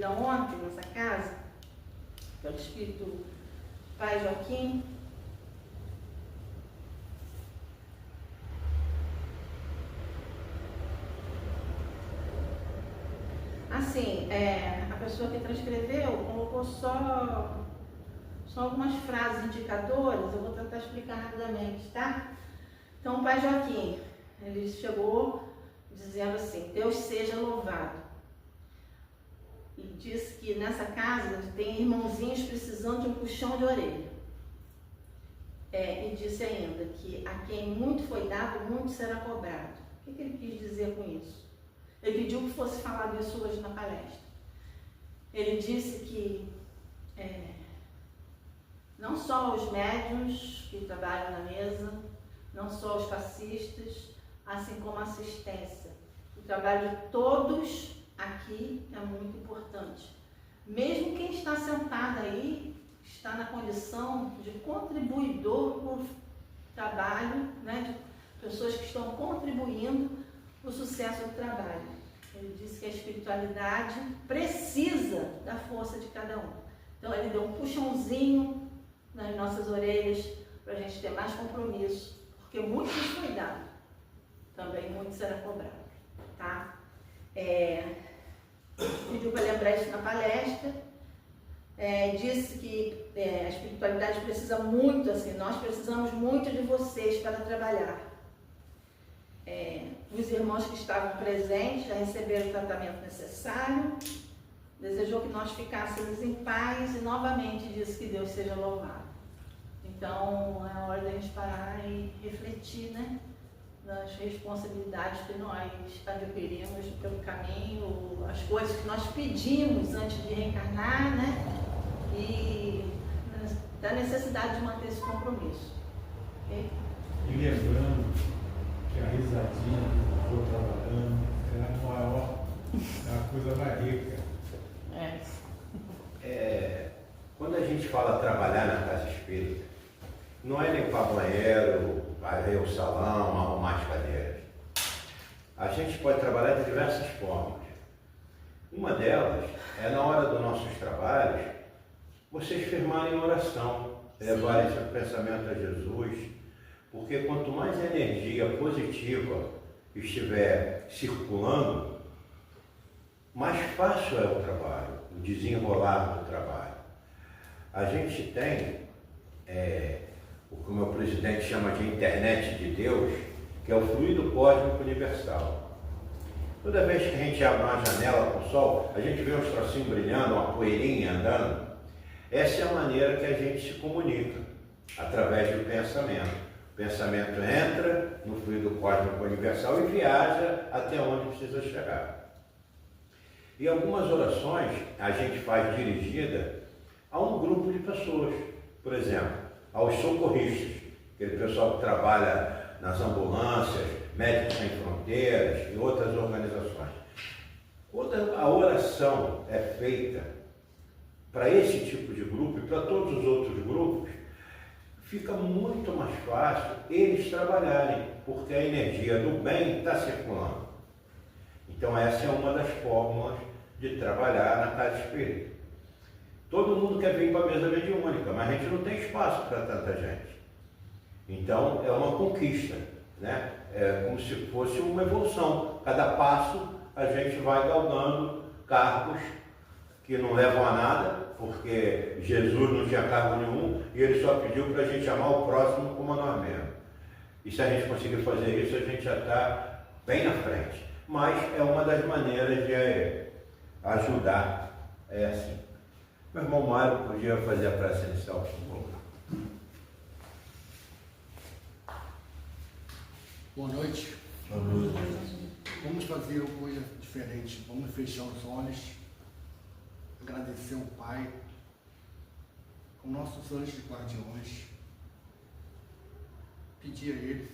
vida ontem nessa casa, pelo Espírito Pai Joaquim. Assim, a pessoa que transcreveu colocou só algumas frases indicadoras, eu vou tentar explicar rapidamente, tá? Então, o Pai Joaquim, ele chegou dizendo assim: Deus seja louvado. E disse que nessa casa tem irmãozinhos precisando de um puxão de orelha. E disse ainda que a quem muito foi dado, muito será cobrado. O que ele quis dizer com isso? Ele pediu que fosse falado isso hoje na palestra. Ele disse que não só os médiuns que trabalham na mesa, não só os passistas, assim como a assistência. O trabalho de todos aqui é muito importante. Mesmo quem está sentado aí, está na condição de contribuidor por trabalho, né, de pessoas que estão contribuindo para o sucesso do trabalho. Ele disse que a espiritualidade precisa da força de cada um. Então ele deu um puxãozinho nas nossas orelhas para a gente ter mais compromisso, porque muito nos foi dado, também muito será cobrado, tá? Pediu para lembrar isso na palestra, disse que a espiritualidade precisa muito, assim, nós precisamos muito de vocês para trabalhar. Os irmãos que estavam presentes já receberam o tratamento necessário, desejou que nós ficássemos em paz e novamente disse que Deus seja louvado. Então é hora da gente parar e refletir, né, nas responsabilidades que nós adquirimos pelo caminho, as coisas que nós pedimos antes de reencarnar, né, e da necessidade de manter esse compromisso. Okay? E lembrando que a risadinha que eu estou trabalhando é a maior, é a coisa mais rica. Quando a gente fala trabalhar na casa espírita, não é limpar banheiro, varrer o salão, arrumar as cadeiras. A gente pode trabalhar de diversas formas. Uma delas é, na hora dos nossos trabalhos, vocês firmarem em oração, levarem seu pensamento a Jesus, porque quanto mais energia positiva estiver circulando, mais fácil é o trabalho, o desenrolar do trabalho. A gente tem o que o meu presidente chama de internet de Deus, que é o fluido cósmico universal. Toda vez que a gente abre uma janela com o sol, a gente vê uns trocinhos brilhando, uma poeirinha andando. Essa é a maneira que a gente se comunica, através do pensamento. O pensamento entra no fluido cósmico universal e viaja até onde precisa chegar. E algumas orações a gente faz dirigida a um grupo de pessoas. Por exemplo, aos socorristas, aquele pessoal que trabalha nas ambulâncias, Médicos Sem Fronteiras e outras organizações. Quando a oração é feita para esse tipo de grupo e para todos os outros grupos, fica muito mais fácil eles trabalharem, porque a energia do bem está circulando. Então essa é uma das fórmulas de trabalhar na casa espírita. Todo mundo quer vir para a mesa mediúnica, mas a gente não tem espaço para tanta gente. Então é uma conquista, né? É como se fosse uma evolução. Cada passo a gente vai galgando cargos que não levam a nada, porque Jesus não tinha cargo nenhum e ele só pediu para a gente amar o próximo como a nós mesmos. E se a gente conseguir fazer isso, a gente já está bem na frente. Mas é uma das maneiras de ajudar. É assim. Meu irmão Mário podia fazer a prece inicial, por favor. Boa noite. Boa noite. Vamos fazer uma coisa diferente. Vamos fechar os olhos, agradecer ao Pai, aos nossos anjos guardiões, pedir a Ele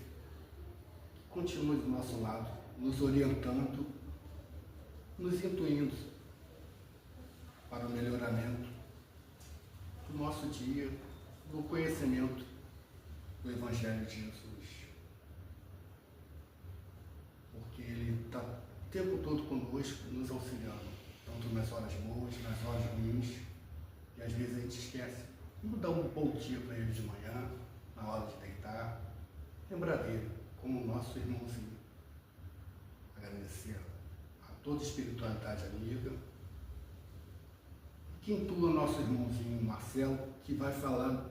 que continue do nosso lado, nos orientando, nos intuindo para o melhoramento do nosso dia, do conhecimento do Evangelho de Jesus. Porque Ele está o tempo todo conosco, nos auxiliando. tanto nas horas boas, nas horas ruins, e às vezes a gente esquece. Vamos dar um bom dia para ele de manhã, na hora de deitar, lembrar dele como nosso irmãozinho. Agradecer a toda a espiritualidade amiga, que intua nosso irmãozinho Marcelo, que vai falar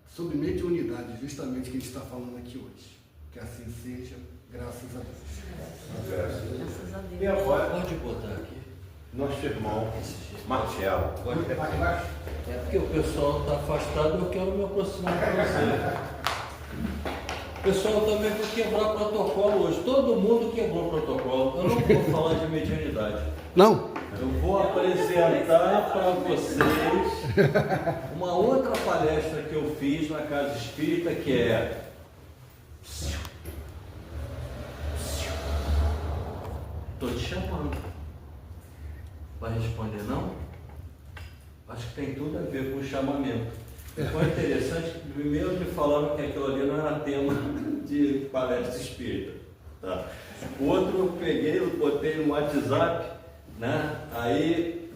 sobre mediunidade, justamente que a gente está falando aqui hoje. Que assim seja, graças a Deus. Graças a Deus. E agora, Pode botar aqui. nosso irmão Marcelo. Pode mais baixo. É porque o pessoal está afastado, eu quero me aproximar de você. O pessoal também vai quebrar protocolo hoje. Todo mundo quebrou protocolo. Eu não vou falar de mediunidade. Não? Eu vou apresentar para vocês uma outra palestra que eu fiz na Casa Espírita, que é estou te chamando. Vai responder não? Acho que tem tudo a ver com o chamamento. Foi interessante que primeiro me falaram que aquilo ali não era tema de palestra espírita. Tá? O outro eu peguei, eu botei no WhatsApp, né? Aí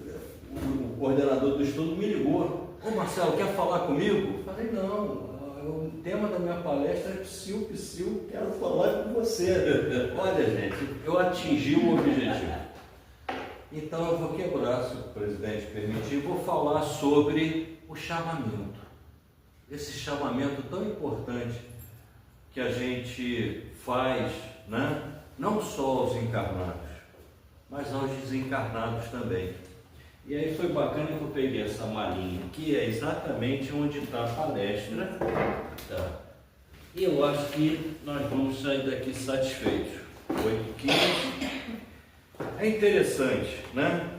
o coordenador do estudo me ligou. Ô Marcelo, quer falar comigo? Eu falei, não, o tema da minha palestra é psiu, quero falar com você. Olha gente, eu atingi o objetivo. Então eu vou quebrar, se o presidente permitir, vou falar sobre o chamamento. Esse chamamento tão importante que a gente faz, né? Não só aos encarnados, mas aos desencarnados também. E aí foi bacana que eu peguei essa malinha, que é exatamente onde está a palestra. Tá? E eu acho que nós vamos sair daqui satisfeitos. 8h15. É interessante, né?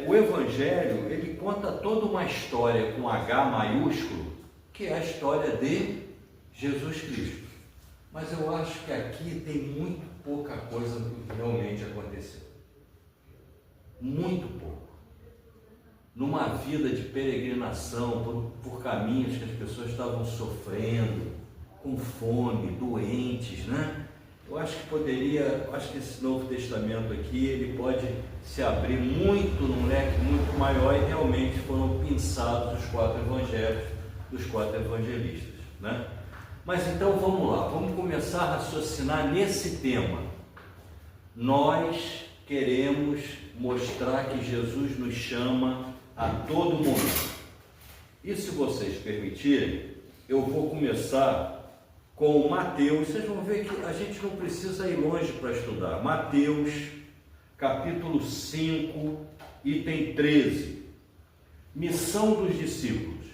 O Evangelho, ele conta toda uma história com H maiúsculo, que é a história de Jesus Cristo. Mas eu acho que aqui tem muito pouca coisa do que realmente aconteceu. Muito pouco. Numa vida de peregrinação por caminhos que as pessoas estavam sofrendo, com fome, doentes, né? Eu acho que esse Novo Testamento aqui, ele pode se abrir muito num leque muito maior e realmente foram pinçados os 4 evangelhos dos 4 evangelistas, né? Mas então vamos lá, vamos começar a raciocinar nesse tema. Nós queremos mostrar que Jesus nos chama a todo momento. E se vocês permitirem, eu vou começar com Mateus. Vocês vão ver que a gente não precisa ir longe para estudar. Mateus, capítulo 5, item 13. Missão dos discípulos.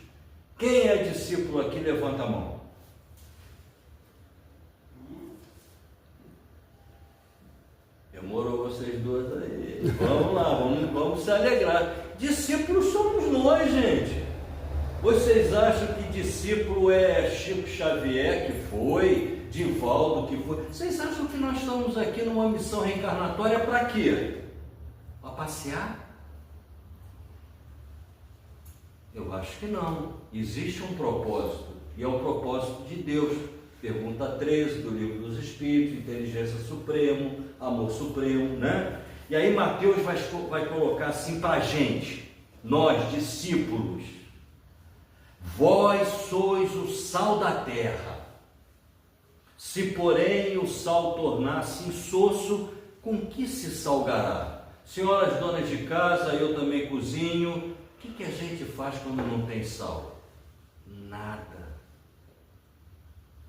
Quem é discípulo aqui, levanta a mão. Demorou vocês duas aí. Vamos lá, vamos se alegrar. Discípulos somos nós, gente. Vocês acham que discípulo é Chico Xavier, que foi, Divaldo, que foi? Vocês acham que nós estamos aqui numa missão reencarnatória para quê? Para passear? Eu acho que não. Existe um propósito, e é o propósito de Deus. Pergunta 13 do Livro dos Espíritos, inteligência supremo, amor supremo, né? E aí Mateus vai colocar assim para a gente, nós, discípulos: vós sois o sal da terra. Se porém o sal tornar-se insosso, com que se salgará? Senhoras donas de casa, eu também cozinho. O que a gente faz quando não tem sal? Nada.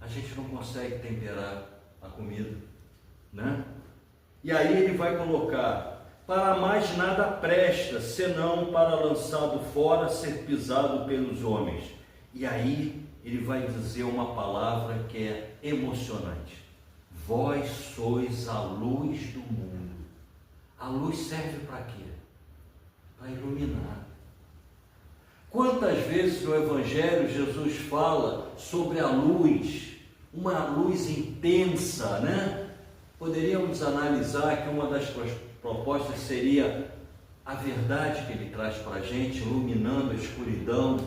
A gente não consegue temperar a comida, né? E aí ele vai colocar: para mais nada presta, senão para lançado fora, ser pisado pelos homens. E aí ele vai dizer uma palavra que é emocionante: vós sois a luz do mundo. A luz serve para quê? Para iluminar. Quantas vezes no Evangelho Jesus fala sobre a luz, uma luz intensa, né? Poderíamos analisar que uma das propostas seria a verdade que ele traz para a gente, iluminando a escuridão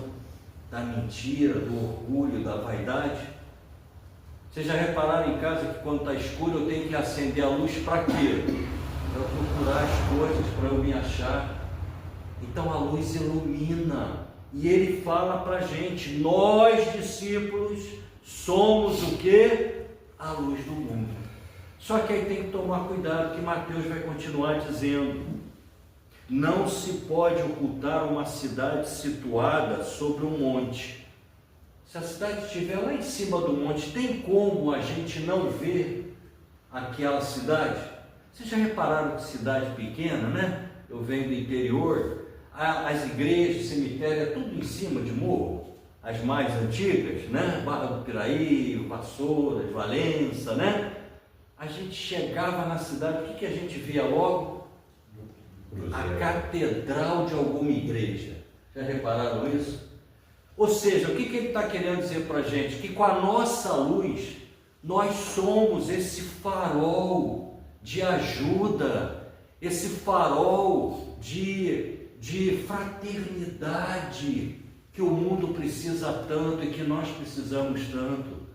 da mentira, do orgulho, da vaidade. Vocês já repararam em casa que quando está escuro eu tenho que acender a luz para quê? para procurar as coisas, para eu me achar. Então a luz ilumina. E ele fala para a gente, nós discípulos somos o quê? A luz do mundo. Só que aí tem que tomar cuidado, que Mateus vai continuar dizendo, não se pode ocultar uma cidade situada sobre um monte. Se a cidade estiver lá em cima do monte, tem como a gente não ver aquela cidade? Vocês já repararam que cidade pequena, né? Eu venho do interior, as igrejas, cemitério, é tudo em cima de morro. As mais antigas, né? Barra do Piraí, Vassouras, Valença, né? A gente chegava na cidade, o que a gente via logo? A catedral de alguma igreja. Já repararam isso? Ou seja, o que ele está querendo dizer para a gente? Que com a nossa luz, nós somos esse farol de ajuda, esse farol de fraternidade que o mundo precisa tanto e que nós precisamos tanto.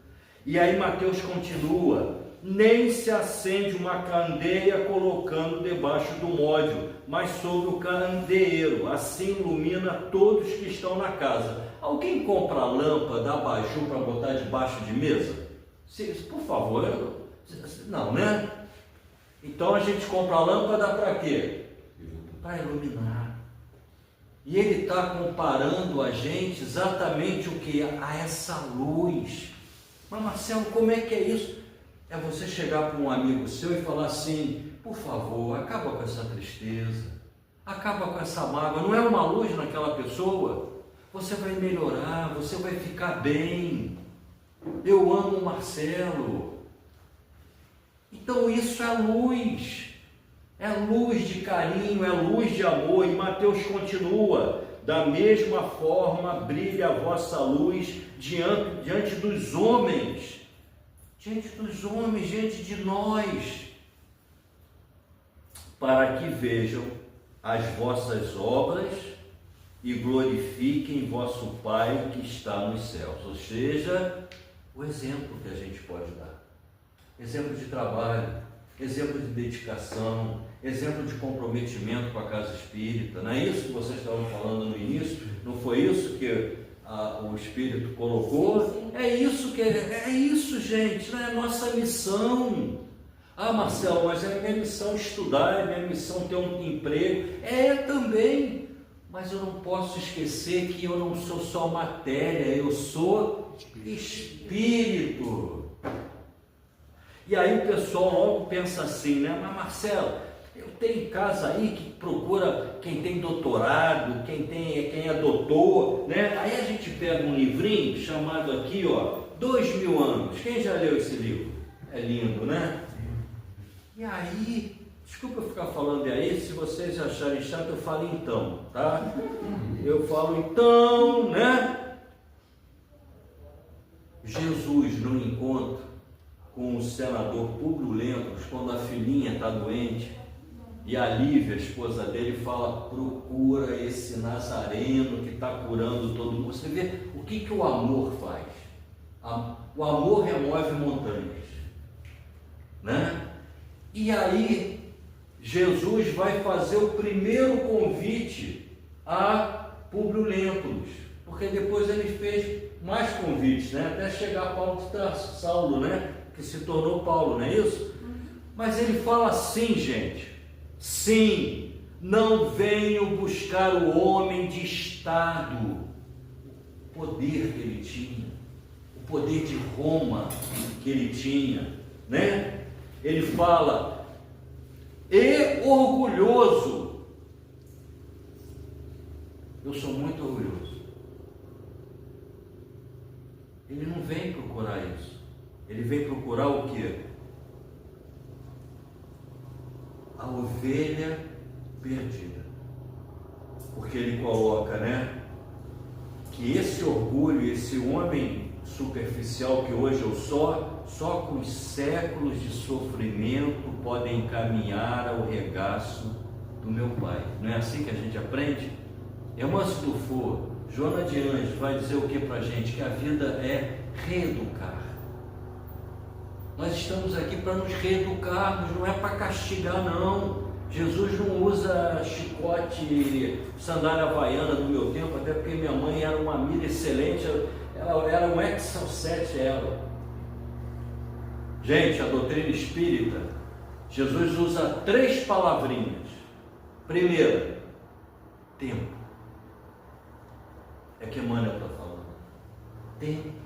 E aí Mateus continua, nem se acende uma candeia colocando debaixo do módio, mas sobre o candeeiro, assim ilumina todos que estão na casa. Alguém compra lâmpada, abajur para botar debaixo de mesa? Por favor, não, né? Então a gente compra a lâmpada para quê? Para iluminar. E ele está comparando a gente exatamente o que? A essa luz. Mas Marcelo, como é que é isso? É você chegar para um amigo seu e falar assim, por favor, acaba com essa tristeza, acaba com essa mágoa, não é uma luz naquela pessoa? Você vai melhorar, você vai ficar bem. Eu amo o Marcelo. Então isso é luz. É luz de carinho, é luz de amor. E Mateus continua, da mesma forma brilha a vossa luz diante dos homens. Diante dos homens, diante de nós. Para que vejam as vossas obras e glorifiquem vosso Pai que está nos céus. Ou seja, o exemplo que a gente pode dar. Exemplo de trabalho, exemplo de dedicação, exemplo de comprometimento com a casa espírita. Não é isso que vocês estavam falando no início? Não foi isso que o Espírito colocou? É isso, gente, não é a nossa missão. Ah, Marcelo, mas é minha missão estudar, é minha missão ter um emprego. É também, mas eu não posso esquecer que eu não sou só matéria, eu sou espírito. E aí o pessoal logo pensa assim, né? Mas Marcelo, eu tenho casa aí que procura quem tem doutorado, quem é doutor, né? Aí a gente pega um livrinho chamado aqui, ó, 2000 anos. Quem já leu esse livro? É lindo, né? E aí, desculpa eu ficar falando aí, se vocês acharem chato, eu falo então, tá? Eu falo então, né? Jesus no encontro com o senador Públio Lentulus, quando a filhinha está doente, e a Lívia, a esposa dele, fala, procura esse Nazareno que está curando todo mundo. Você vê o que o amor faz. O amor remove montanhas, né? E aí, Jesus vai fazer o primeiro convite a Públio Lentulus, porque depois ele fez mais convites, né? Até chegar a Paulo de Tarso, Saulo, né? Que se tornou Paulo, não é isso? Mas ele fala assim, gente, sim, não venho buscar o homem de Estado, o poder que ele tinha, o poder de Roma que ele tinha, né? Ele fala, e orgulhoso, eu sou muito orgulhoso. Ele não vem procurar isso. Ele vem procurar o quê? A ovelha perdida. Porque ele coloca, né? Que esse orgulho, esse homem superficial que hoje eu sou, só com os séculos de sofrimento podem caminhar ao regaço do meu Pai. Não é assim que a gente aprende? Eumâncio Dufour, Joana de Anjos vai dizer o que para a gente? Que a vida é reeducar. Nós estamos aqui para nos reeducarmos, não é para castigar, não. Jesus não usa chicote, sandália havaiana do meu tempo, até porque minha mãe era uma mira excelente, ela era um Excel 7, ela. Gente, a doutrina espírita, Jesus usa 3 palavrinhas. Primeira, tempo. É que Emmanuel está falando. Tempo.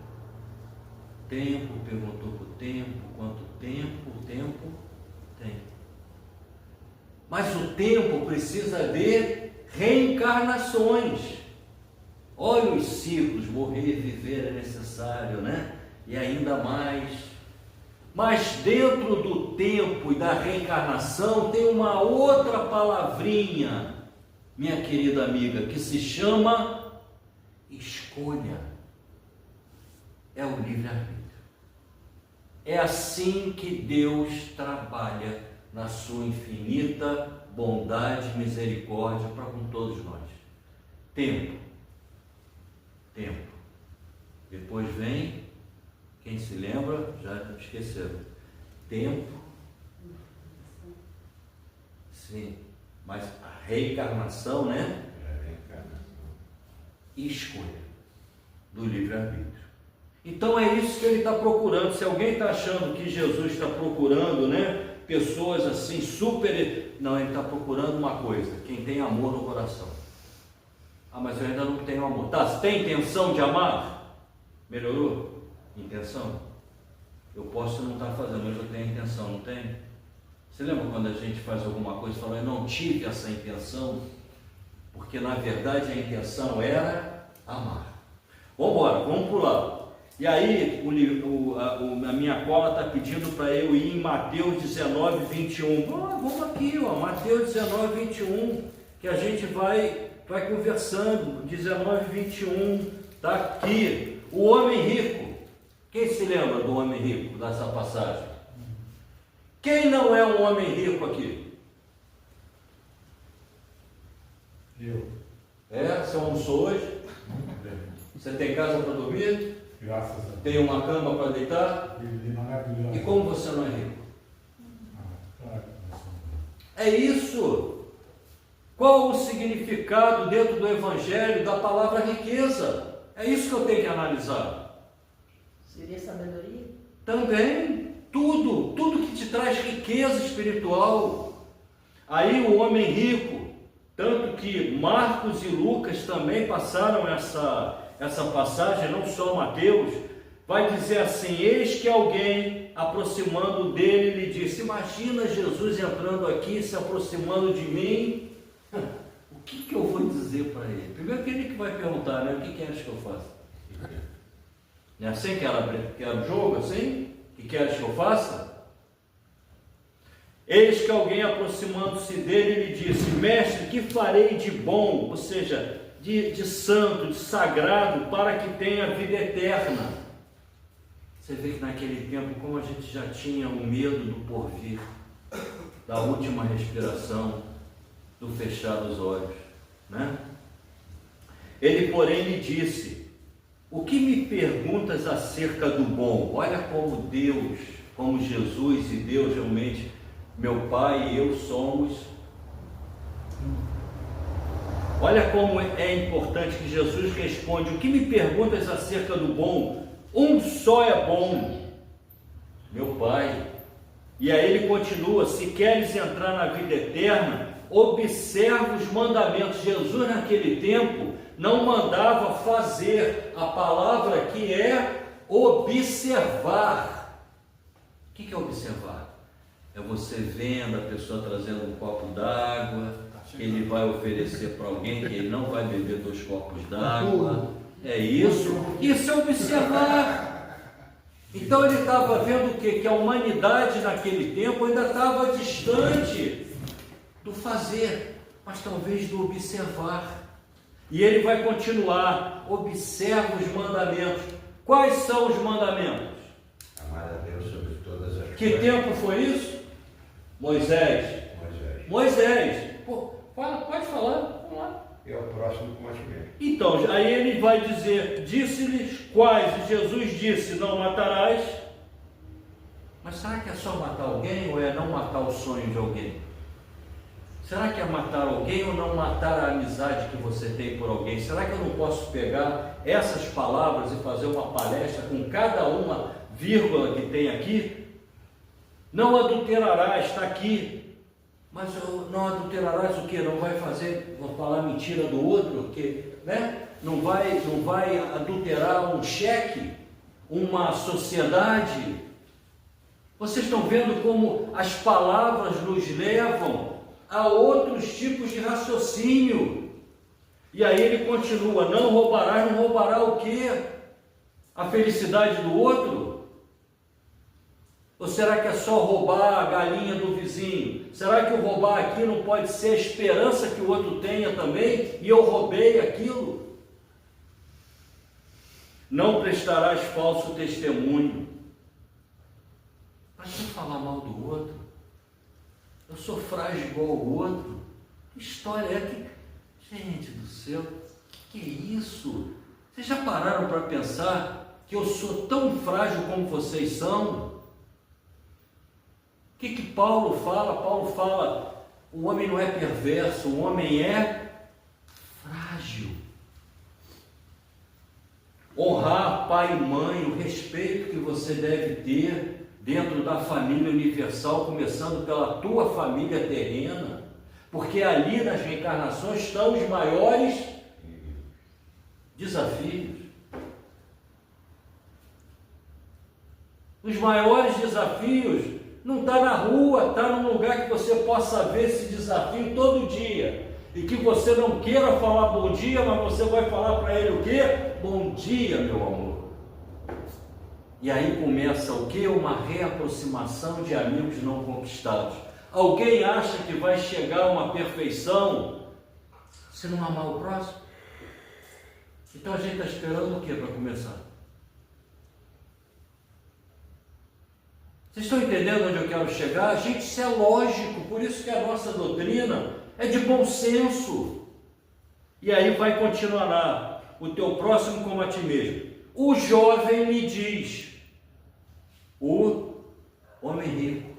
Tempo, perguntou por tempo, quanto tempo, o tempo tem. Mas o tempo precisa de reencarnações. Olha os ciclos, morrer e viver é necessário, né? E ainda mais. Mas dentro do tempo e da reencarnação tem uma outra palavrinha, minha querida amiga, que se chama escolha. É o livre-arbítrio. É assim que Deus trabalha na sua infinita bondade e misericórdia para com todos nós. Tempo. Tempo. Depois vem, quem se lembra, já esqueceram. Tempo. Sim. Mas a reencarnação, né? E escolha do livre-arbítrio. Então é isso que ele está procurando. Se alguém está achando que Jesus está procurando, né? Pessoas assim, super... Não, ele está procurando uma coisa, quem tem amor no coração. Ah, mas eu ainda não tenho amor. Tá, você tem intenção de amar? Melhorou? Intenção? Eu posso não estar fazendo, mas eu tenho intenção, não tenho? Você lembra quando a gente faz alguma coisa e fala, eu não tive essa intenção? Porque na verdade a intenção era amar. Vamos embora, vamos pular. E aí, a minha cola está pedindo para eu ir em Mateus 19, 21. Vamos aqui, ó, Mateus 19, 21, que a gente vai conversando. 19, 21, está aqui. O homem rico. Quem se lembra do homem rico, dessa passagem? Quem não é um homem rico aqui? Eu. Você almoçou hoje? Você tem casa para dormir? Graças a Deus. Tem uma cama para deitar? Ele é maravilhoso. E como você não é rico? Claro que nós somos. É isso. Qual o significado dentro do Evangelho da palavra riqueza? É isso que eu tenho que analisar. Seria sabedoria? Também, tudo que te traz riqueza espiritual. Aí o homem rico, tanto que Marcos e Lucas também passaram essa passagem, não só Mateus, vai dizer assim, eis que alguém aproximando dele lhe disse, imagina Jesus entrando aqui, se aproximando de mim, o que eu vou dizer para ele? Primeiro que ele que vai perguntar, né? O que queres que eu faça? Não é assim que era o jogo, assim? O que queres que eu faça? Eis que alguém aproximando-se dele lhe disse, mestre, que farei de bom, ou seja, de santo, de sagrado, para que tenha vida eterna? Você vê que naquele tempo, como a gente já tinha o medo do porvir, da última respiração, do fechar dos olhos, né? Ele, porém, lhe disse, o que me perguntas acerca do bom? Olha como Deus, como Jesus e Deus realmente, meu Pai e eu somos. Olha como é importante que Jesus responde, o que me perguntas acerca do bom? Um só é bom, meu Pai. E aí ele continua, se queres entrar na vida eterna, observa os mandamentos. Jesus naquele tempo não mandava fazer, a palavra aqui é observar. O que é observar? É você vendo a pessoa trazendo um copo d'água, ele vai oferecer para alguém que ele não vai beber 2 copos d'água. É isso? Isso é observar. Então ele estava vendo o quê? Que a humanidade naquele tempo ainda estava distante do fazer, mas talvez do observar. E ele vai continuar, observa os mandamentos. Quais são os mandamentos? Amar a Deus sobre todas as coisas. Que tempo foi isso? Moisés. Pô, pode falar, vamos lá. É o próximo que mais vem. Então, aí ele vai dizer, disse-lhes quais? E Jesus disse, não matarás. Mas será que é só matar alguém ou é não matar o sonho de alguém? Será que é matar alguém ou não matar a amizade que você tem por alguém? Será que eu não posso pegar essas palavras e fazer uma palestra com cada uma vírgula que tem aqui? Não adulterarás, está aqui. Mas não adulterarás o quê? Não vai falar mentira do outro? Né? Não vai adulterar um cheque, uma sociedade. Vocês estão vendo como as palavras nos levam a outros tipos de raciocínio. E aí ele continua: não roubarás. Não roubará o quê? A felicidade do outro? Ou será que é só roubar a galinha do vizinho? Será que o roubar aqui não pode ser a esperança que o outro tenha também? E eu roubei aquilo? Não prestarás falso testemunho. Para que falar mal do outro? Eu sou frágil igual ao outro. Que história é que... Gente do céu, que é isso? Vocês já pararam para pensar que eu sou tão frágil como vocês são? O que Paulo fala? Paulo fala: o homem não é perverso, o homem é frágil. Honrar pai e mãe, o respeito que você deve ter dentro da família universal, começando pela tua família terrena, porque ali nas reencarnações estão os maiores desafios. Os maiores desafios não está na rua, está num lugar que você possa ver esse desafio todo dia. E que você não queira falar bom dia, mas você vai falar para ele o quê? Bom dia, meu amor. E aí começa o quê? Uma reaproximação de amigos não conquistados. Alguém acha que vai chegar a uma perfeição se não amar o próximo? Então a gente está esperando o quê para começar? Vocês estão entendendo onde eu quero chegar? Gente, isso é lógico, por isso que a nossa doutrina é de bom senso. E aí vai continuar lá: o teu próximo como a ti mesmo. O jovem lhe diz, o homem rico,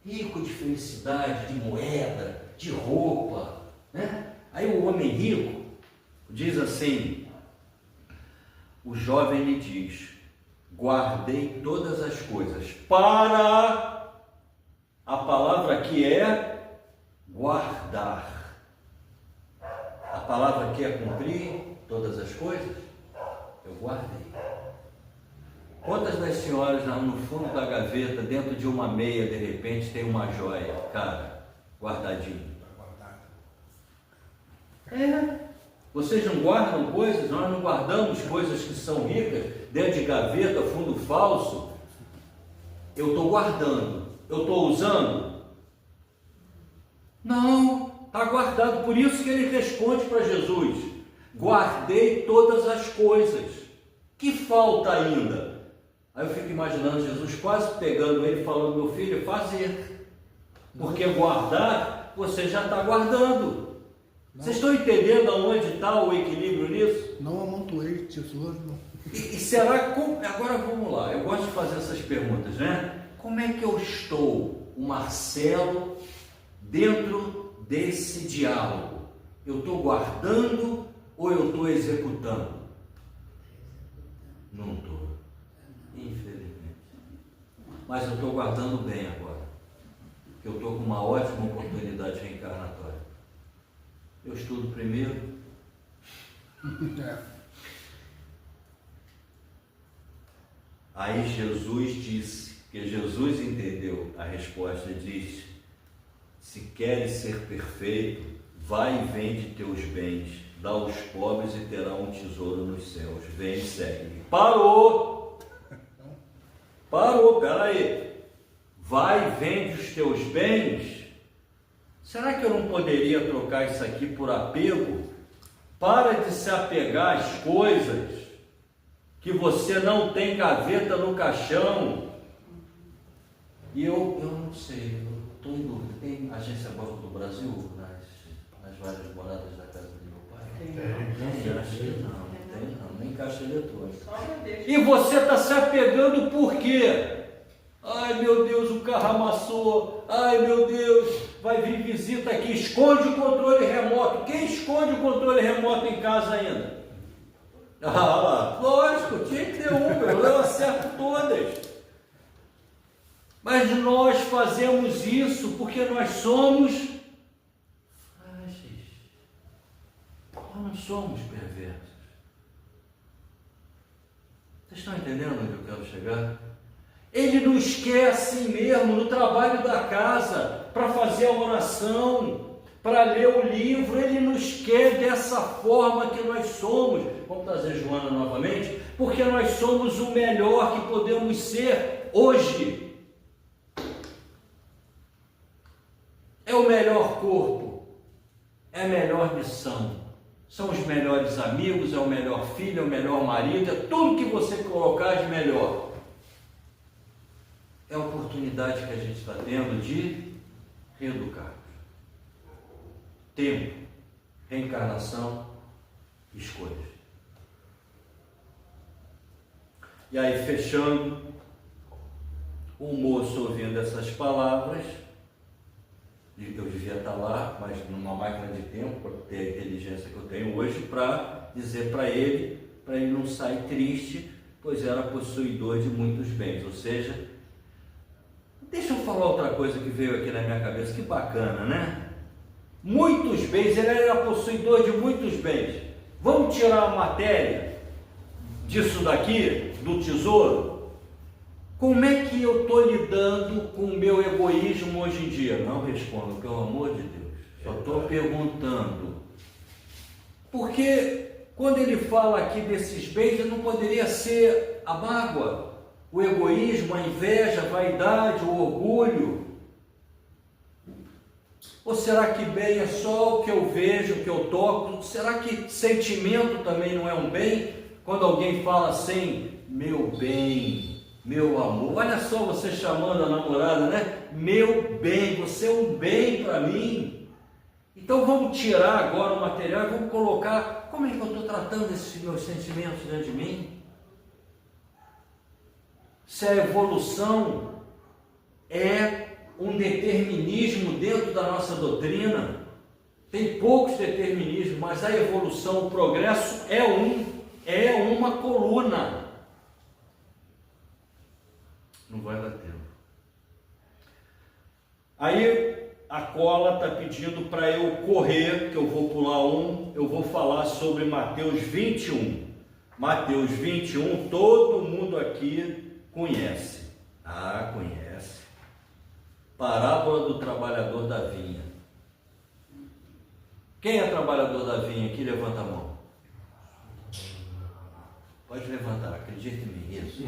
rico de felicidade, de moeda, de roupa, né? Aí o homem rico diz assim, o jovem lhe diz: guardei todas as coisas para, a palavra aqui é guardar, a palavra aqui é cumprir todas as coisas, eu guardei. Quantas das senhoras lá no fundo da gaveta, dentro de uma meia, de repente tem uma joia, cara, guardadinho? Vocês não guardam coisas? Nós não guardamos coisas que são ricas dentro de gaveta, fundo falso. Eu estou guardando, eu estou usando? Não, está guardado. Por isso que ele responde para Jesus: guardei todas as coisas. Que falta ainda? Aí eu fico imaginando Jesus quase pegando ele, falando: meu filho, fazer. Porque guardar, você já está guardando. Não. Vocês estão entendendo aonde está o equilíbrio nisso? Não amontoei tesouros, não. E será que... Agora vamos lá, eu gosto de fazer essas perguntas, né? Como é que eu estou, o Marcelo, dentro desse diálogo? Eu estou guardando ou eu estou executando? Não estou, infelizmente. Mas eu estou guardando bem agora, porque eu estou com uma ótima oportunidade reencarnatória. Eu estudo primeiro. Aí Jesus disse, que Jesus entendeu a resposta, e disse: se queres ser perfeito, vai e vende teus bens, dá aos pobres e terá um tesouro nos céus. Vem e segue-me. Parou! Parou, peraí. Vai e vende os teus bens. Será que eu não poderia trocar isso aqui por apego? Para de se apegar às coisas que você não tem gaveta no caixão. E eu não sei, eu estou em dúvida. Tem agência Banco do Brasil nas várias moradas da casa do meu pai? Tem, acho que não, nem caixa eletrônica. E você está se apegando por quê? Ai, meu Deus carro amassou, ai meu Deus, vai vir visita aqui, esconde o controle remoto. Quem esconde o controle remoto em casa ainda? Ah, lógico, tinha que ter eu acerto todas. Mas nós fazemos isso porque nós somos frágeis. Nós não somos perversos. Vocês estão entendendo onde eu quero chegar? Ele nos quer assim mesmo, no trabalho da casa, para fazer a oração, para ler o livro. Ele nos quer dessa forma que nós somos. Vamos trazer Joana novamente, porque nós somos o melhor que podemos ser hoje. É o melhor corpo, é a melhor missão, são os melhores amigos, é o melhor filho, é o melhor marido, é tudo que você colocar de melhor. É a oportunidade que a gente está tendo de reeducar. Tempo, reencarnação, escolhas. E aí, fechando, o moço ouvindo essas palavras, eu devia estar lá, mas numa máquina de tempo, para ter a inteligência que eu tenho hoje, para dizer para ele não sair triste, pois era possuidor de muitos bens. Ou seja, deixa eu falar outra coisa que veio aqui na minha cabeça, que bacana, né? Muitos bens, ele era possuidor de muitos bens. Vamos tirar a matéria disso daqui, do tesouro? Como é que eu estou lidando com o meu egoísmo hoje em dia? Não respondo, pelo amor de Deus. Só estou perguntando. Porque quando ele fala aqui desses bens, não poderia ser a mágoa, o egoísmo, a inveja, a vaidade, o orgulho? Ou será que bem é só o que eu vejo, o que eu toco? Será que sentimento também não é um bem? Quando alguém fala assim, meu bem, meu amor, olha só você chamando a namorada, né? Meu bem, você é um bem para mim. Então vamos tirar agora o material e vamos colocar, como é que eu estou tratando esses meus sentimentos dentro de mim? Se a evolução é um determinismo dentro da nossa doutrina, tem poucos determinismos, mas a evolução, o progresso é uma coluna. Não vai dar tempo. Aí a Cola está pedindo para eu correr, que eu vou pular eu vou falar sobre Mateus 21. Mateus 21, todo mundo aqui conhece. Ah, conhece. Parábola do trabalhador da vinha. Quem é trabalhador da vinha aqui? Levanta a mão. Pode levantar, acredite em mim, isso.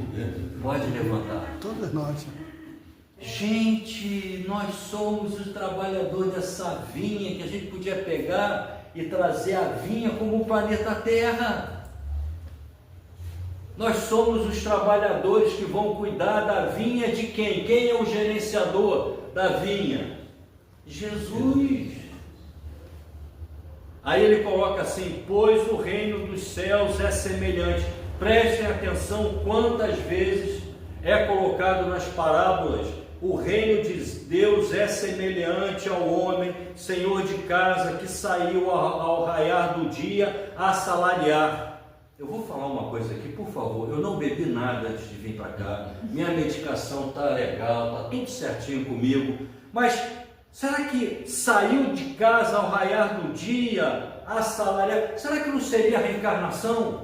Pode levantar. Todos nós. Gente, nós somos os trabalhadores dessa vinha que a gente podia pegar e trazer a vinha como o planeta Terra. Nós somos os trabalhadores que vão cuidar da vinha de quem? Quem é o gerenciador da vinha? Jesus. Aí ele coloca assim, pois o reino dos céus é semelhante. Prestem atenção quantas vezes é colocado nas parábolas. O reino de Deus é semelhante ao homem, senhor de casa, que saiu ao raiar do dia a assalariar. Eu vou falar uma coisa aqui, por favor. Eu não bebi nada antes de vir para cá. Minha medicação está legal, está tudo certinho comigo. Mas será que saiu de casa ao raiar do dia a assalariar? Será que não seria a reencarnação?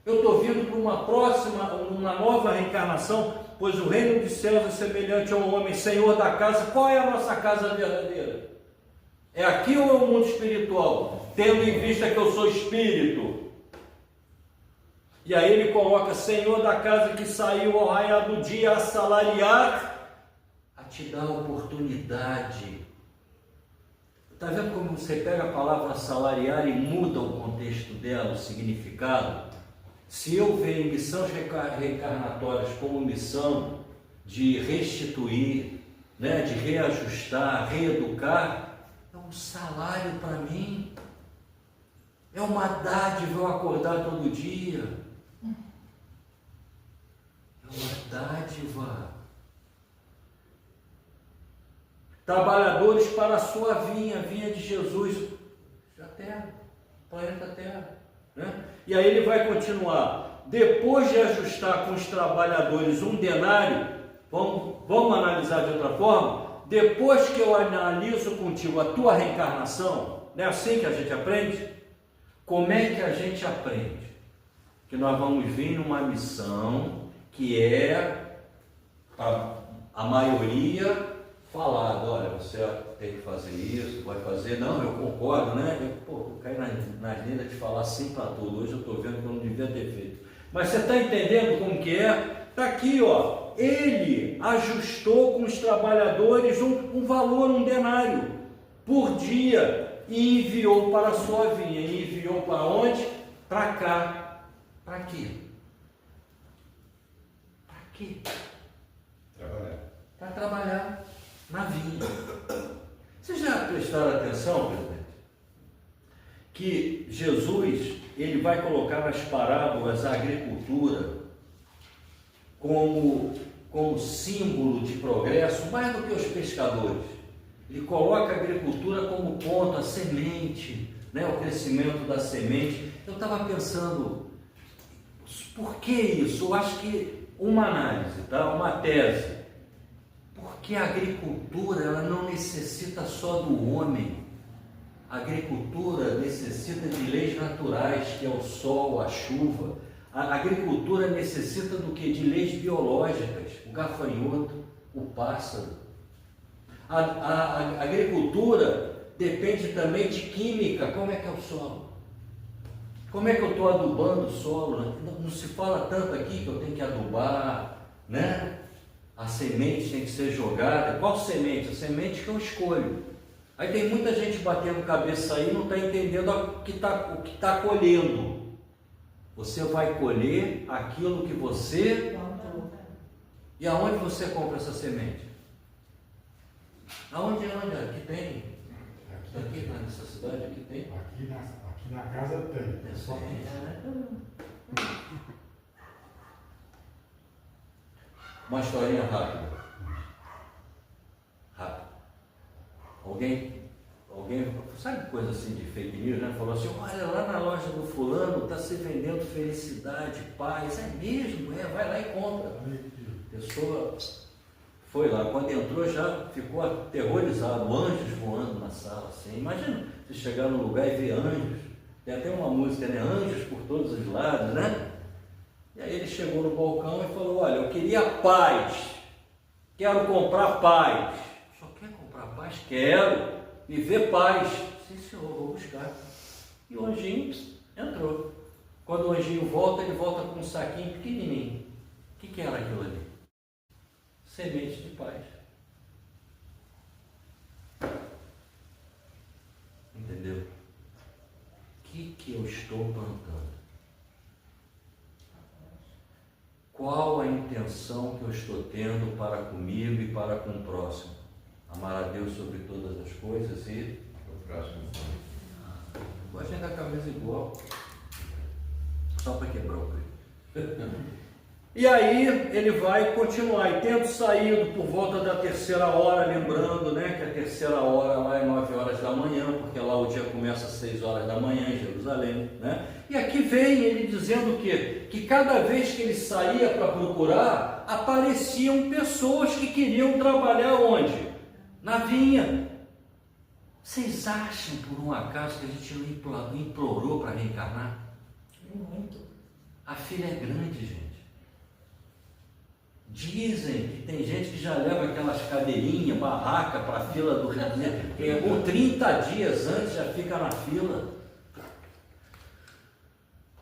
Eu estou vindo para uma nova reencarnação, pois o reino dos céus é semelhante ao homem, senhor da casa. Qual é a nossa casa verdadeira? É aqui ou é o mundo espiritual? Tendo em vista que eu sou espírito. E aí ele coloca, senhor da casa que saiu ao raiar do dia a assalariar, a te dar a oportunidade. Está vendo como você pega a palavra assalariar e muda o contexto dela, o significado? Se eu vejo missões reencarnatórias como missão de restituir, né, de reajustar, reeducar, é um salário para mim, é uma dádiva eu acordar todo dia, é uma dádiva. trabalhadores para a sua vinha, a vinha de Jesus, a Terra, planeta Terra, né? E aí ele vai continuar, depois de ajustar com os trabalhadores um denário, vamos analisar de outra forma, depois que eu analiso contigo a tua reencarnação, não é assim que a gente aprende? Como é que a gente aprende? Que nós vamos vir numa missão que é a maioria falado, olha, você tem que fazer isso, vai fazer, não, eu concordo, né? Eu caí nas linhas de falar sim para tudo, hoje eu estou vendo que eu não devia ter feito. Mas você está entendendo como que é? Está aqui, ó, ele ajustou com os trabalhadores um valor, um denário, por dia, e enviou para a sua vinha. E enviou para onde? Para cá. Para quê? Para quê? Trabalhar. Para trabalhar na vinha. Vocês já prestaram atenção, presidente? Que Jesus, ele vai colocar nas parábolas a agricultura como símbolo de progresso, mais do que os pescadores. Ele coloca a agricultura como ponto, a semente, né? O crescimento da semente. Eu estava pensando, por que isso? Eu acho que uma análise, tá? Uma tese. Porque a agricultura, ela não necessita só do homem. A agricultura necessita de leis naturais, que é o sol, a chuva. A agricultura necessita do que? De leis biológicas, o gafanhoto, o pássaro. A agricultura depende também de química. Como é que é o solo? Como é que eu estou adubando o solo? Não se fala tanto aqui que eu tenho que adubar, né? A semente tem que ser jogada. Qual semente? A semente que eu escolho. Aí tem muita gente batendo cabeça aí e não está entendendo o que está colhendo. Você vai colher aquilo que você... E aonde você compra essa semente? Aonde? Aqui tem? Aqui nessa cidade, aqui tem? Aqui na casa tem. É só uma historinha rápida. Alguém, sabe coisa assim de fake news, né? Falou assim, olha, lá na loja do fulano está se vendendo felicidade, paz. É mesmo? Vai lá e compra. A pessoa foi lá, quando entrou já ficou aterrorizado, anjos voando na sala, assim. Imagina você chegar num lugar e ver anjos. Tem até uma música, né? Anjos por todos os lados, né? E aí ele chegou no balcão e falou, olha, eu queria paz, quero comprar paz. Só quer comprar paz? Quero viver paz. Sim, senhor, vou buscar. E o anjinho entrou. Quando o anjinho volta, ele volta com um saquinho pequenininho. O que era aquilo ali? Semente de paz. Entendeu? O que eu estou plantando? Qual a intenção que eu estou tendo para comigo e para com o próximo? Amar a Deus sobre todas as coisas e o próximo. Gostei da camisa igual. Só para quebrar o preço. E aí ele vai continuar, e tendo saído por volta da 3ª hora, lembrando, né, que a 3ª hora lá é 9 horas da manhã, porque lá o dia começa às 6 horas da manhã em Jerusalém, né? E aqui vem ele dizendo que cada vez que ele saía para procurar, apareciam pessoas que queriam trabalhar onde? Na vinha. Vocês acham por um acaso que a gente não implorou para reencarnar? Muito. A fila é grande, gente. Dizem que tem gente que já leva aquelas cadeirinhas, barraca para a fila do Rio de Janeiro, com 30 dias antes já fica na fila.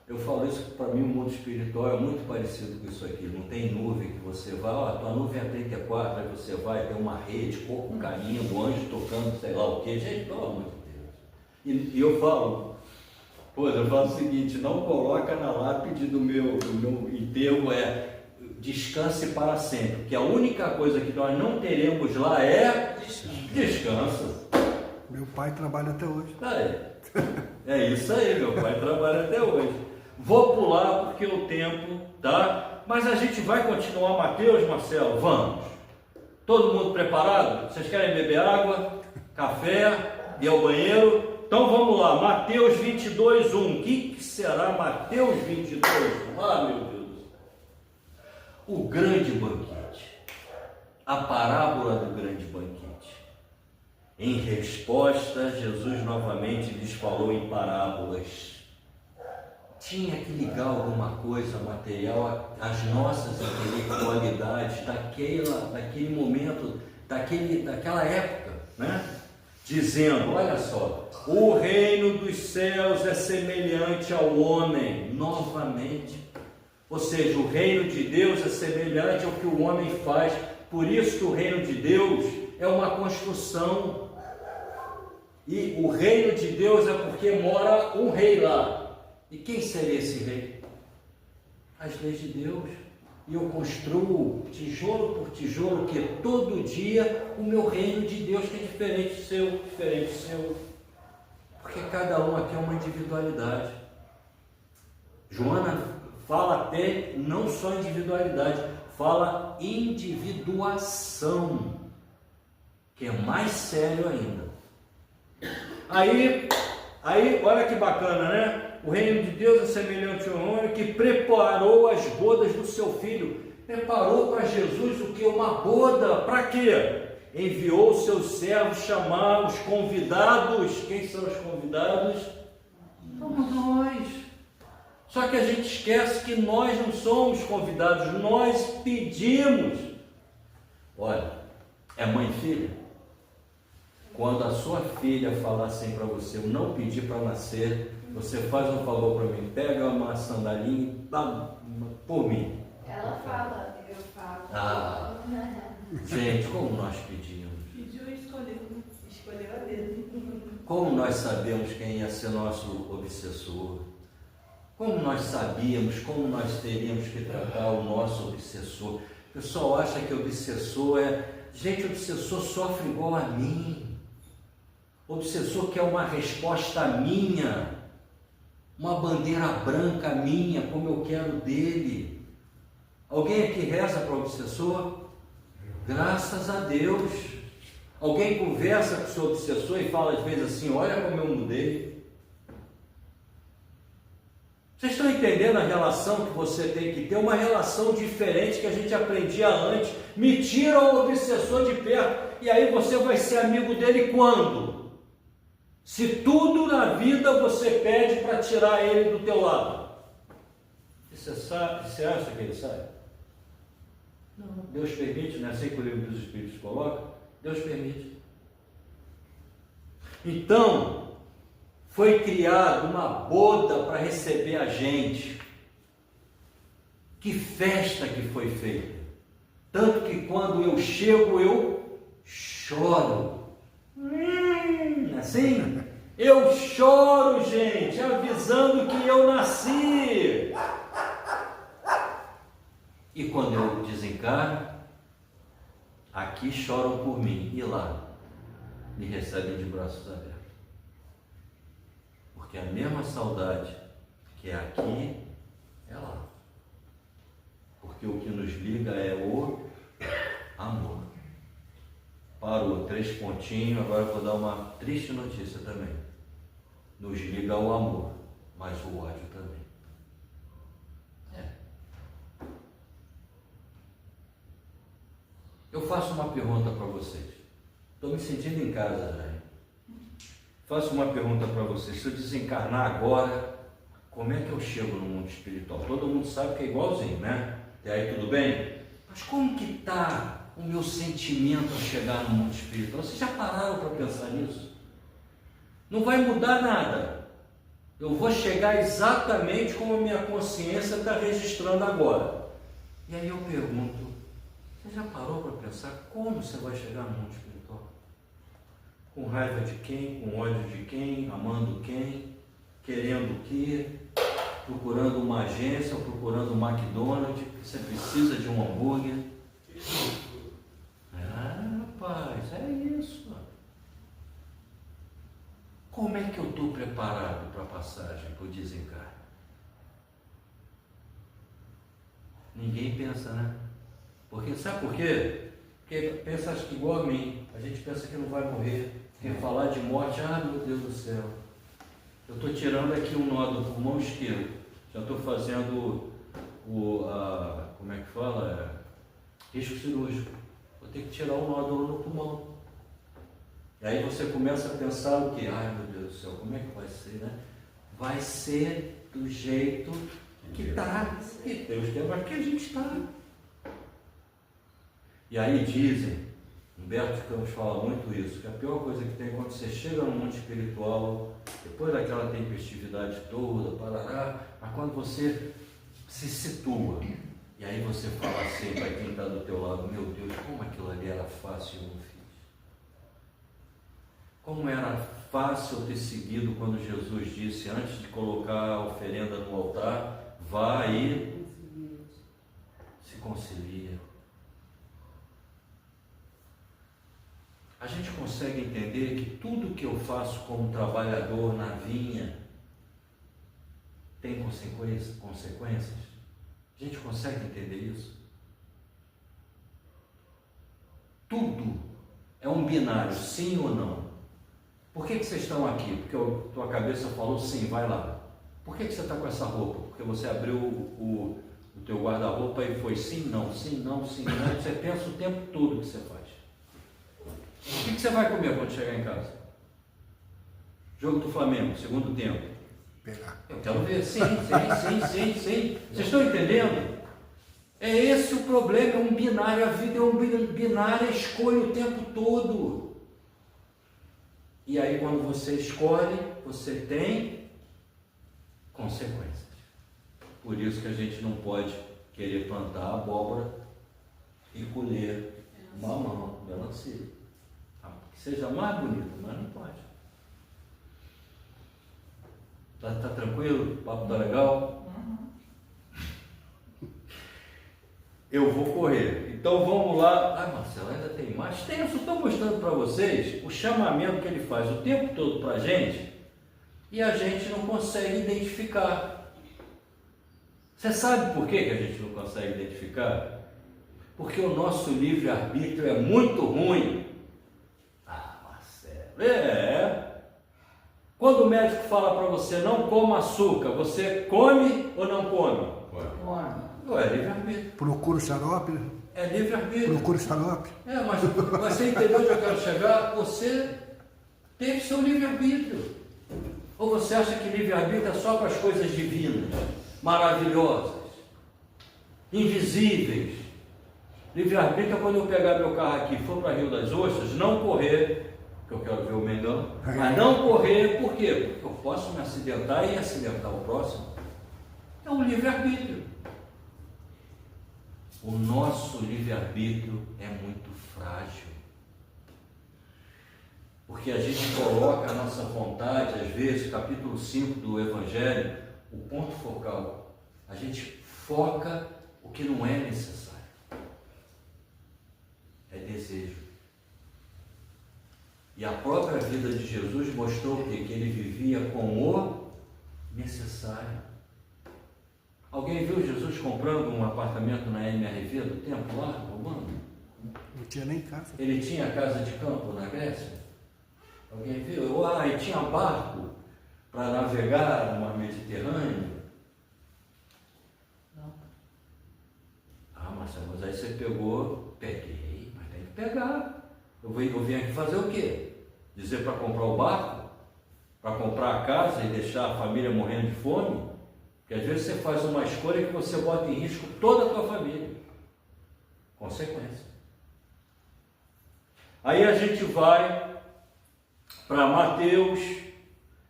Eu falo isso que para mim o mundo espiritual é muito parecido com isso aqui. Não tem nuvem que você vai, ó, a tua nuvem é 34, aí você vai, tem uma rede, coco caindo, anjo tocando, sei lá o que. Gente, pelo amor de Deus. E eu falo o seguinte, não coloca na lápide do meu enterro descanse para sempre, porque a única coisa que nós não teremos lá é descanso. Meu pai trabalha até hoje. É isso aí, meu pai trabalha até hoje. Vou pular porque o tempo, tá? Mas a gente vai continuar, Mateus, Marcelo, vamos. Todo mundo preparado? Vocês querem beber água, café, ir ao banheiro? Então vamos lá, Mateus 22, 1. O que será Mateus 22, 1? Ah, meu Deus! O grande banquete. A parábola do grande banquete. Em resposta, Jesus novamente lhes falou em parábolas. Tinha que ligar alguma coisa material às nossas intelectualidades daquele momento, daquela época, né? Dizendo, olha só, o reino dos céus é semelhante ao homem, novamente. Ou seja, o reino de Deus é semelhante ao que o homem faz. Por isso que o reino de Deus é uma construção. E o reino de Deus é porque mora um rei lá. E quem seria esse rei? As leis de Deus. E eu construo tijolo por tijolo, que todo dia o meu reino de Deus, que é diferente do seu. Porque cada um aqui é uma individualidade. Joana fala até não só individualidade, fala individuação, que é mais sério ainda. Aí, olha que bacana, né? O reino de Deus é semelhante a um homem que preparou as bodas do seu filho. Preparou para Jesus o que? Uma boda. Para quê? Enviou seus servos chamar os convidados. Quem são os convidados? Somos nós. Só que a gente esquece que nós não somos convidados, nós pedimos. Olha, é mãe e filha? Quando a sua filha falar assim para você, eu não pedi para nascer, você faz um favor para mim, pega uma sandalinha e dá por mim. Ela fala, eu falo. Ah, gente, como nós pedimos. Pediu e escolheu a dedo. Como nós sabemos quem ia ser nosso obsessor. Como nós sabíamos, como nós teríamos que tratar o nosso obsessor. O pessoal acha que obsessor é... Gente, obsessor sofre igual a mim. O obsessor quer uma resposta minha, uma bandeira branca minha, como eu quero dele. Alguém aqui reza para o obsessor? Graças a Deus. Alguém conversa com o seu obsessor e fala às vezes assim, olha como eu mudei. Vocês estão entendendo a relação que você tem que ter? Uma relação diferente que a gente aprendia antes. Me tira o obsessor de perto. E aí você vai ser amigo dele quando? Se tudo na vida você pede para tirar ele do teu lado. Você acha que ele sai? Não. Deus permite, não é assim que o livro dos Espíritos coloca? Deus permite. Então, foi criada uma boda para receber a gente. Que festa que foi feita. Tanto que quando eu chego, eu choro. Assim? Eu choro, gente, avisando que eu nasci. E quando eu desencarno, aqui choram por mim. E lá, me recebem de braços abertos. Porque a mesma saudade que é aqui, é lá. Porque o que nos liga é o amor. Parou, 3 pontinhos, agora eu vou dar uma triste notícia também. Nos liga o amor, mas o ódio também. Eu faço uma pergunta para vocês. Estou me sentindo em casa já. Faço uma pergunta para vocês. Se eu desencarnar agora, como é que eu chego no mundo espiritual? Todo mundo sabe que é igualzinho, né? E aí, tudo bem? Mas como que está o meu sentimento ao chegar no mundo espiritual? Vocês já pararam para pensar nisso? Não vai mudar nada. Eu vou chegar exatamente como a minha consciência está registrando agora. E aí eu pergunto, você já parou para pensar como você vai chegar no mundo espiritual? Com raiva de quem? Com ódio de quem? Amando quem? Querendo o quê? Procurando uma agência ou procurando um McDonald's? Você precisa de um hambúrguer? Rapaz, é isso. Como é que eu estou preparado para a passagem, para o desencarne? Ninguém pensa, né? Porque, sabe por quê? Porque pensa, acho que igual a mim, a gente pensa que não vai morrer, porque falar de morte, meu Deus do céu. Eu estou tirando aqui um nó do pulmão esquerdo, já estou fazendo como é que fala? Risco cirúrgico. Vou ter que tirar o nódulo no pulmão. E aí você começa a pensar o quê? Meu Deus do céu, como é que vai ser, né? Vai ser do jeito que está, que Deus tem, mas que a gente está. E aí dizem, Humberto Campos fala muito isso, que a pior coisa que tem é quando você chega no mundo espiritual, depois daquela tempestividade toda, parará, mas quando você se situa, e aí você fala assim para quem está do teu lado, meu Deus, como aquilo ali era fácil e eu não fiz. Como era fácil ter seguido quando Jesus disse, antes de colocar a oferenda no altar, vá e se concilia. A gente consegue entender que tudo que eu faço como trabalhador na vinha tem consequências? A gente consegue entender isso? Tudo é um binário, sim ou não. Por que vocês estão aqui? Porque a tua cabeça falou sim, vai lá. Por que você está com essa roupa? Porque você abriu o teu guarda-roupa e foi sim, não, sim, não, sim, não. Você pensa o tempo todo que você faz. O que você vai comer quando chegar em casa? Jogo do Flamengo, segundo tempo. Eu quero ver, sim. Vocês estão entendendo? É esse o problema, é um binário, a vida é um binário, escolhe o tempo todo. E aí quando você escolhe, você tem consequências. Por isso que a gente não pode querer plantar abóbora e colher mamão, melancia. Que seja mais bonito, mas não pode. Tá tranquilo? O papo tá legal? Eu vou correr. Então vamos lá. Marcelo, ainda tem mais? Tem, eu só estou mostrando para vocês o chamamento que ele faz o tempo todo para a gente e a gente não consegue identificar. Você sabe por que a gente não consegue identificar? Porque o nosso livre-arbítrio é muito ruim. Marcelo, Quando o médico fala para você não coma açúcar, você come ou não come? Come. É livre-arbítrio. Procura o xarope? É livre-arbítrio. Procura o xarope? Mas você entendeu onde eu quero chegar? Você teve seu livre-arbítrio. Ou você acha que livre-arbítrio é só para as coisas divinas, maravilhosas, invisíveis? Livre-arbítrio é quando eu pegar meu carro aqui e for para Rio das Ostras, não correr, que eu quero ver o Mengão, mas não correr, por quê? Porque eu posso me acidentar e acidentar o próximo. É um livre-arbítrio. O nosso livre-arbítrio é muito frágil. Porque a gente coloca a nossa vontade, às vezes, capítulo 5 do Evangelho, o ponto focal. A gente foca o que não é necessário. É desejo. E a própria vida de Jesus mostrou que ele vivia com o necessário. Alguém viu Jesus comprando um apartamento na MRV do tempo lá, romano? Não tinha nem casa. Ele tinha casa de campo na Grécia? Alguém viu? E tinha barco para navegar no mar Mediterrâneo? Não. Marcelo, mas aí você pegou, peguei, mas tem que pegar. Eu vim aqui fazer o quê? Dizer para comprar o barco? Para comprar a casa e deixar a família morrendo de fome? Porque às vezes você faz uma escolha que você bota em risco toda a tua família. Consequência. Aí a gente vai para Mateus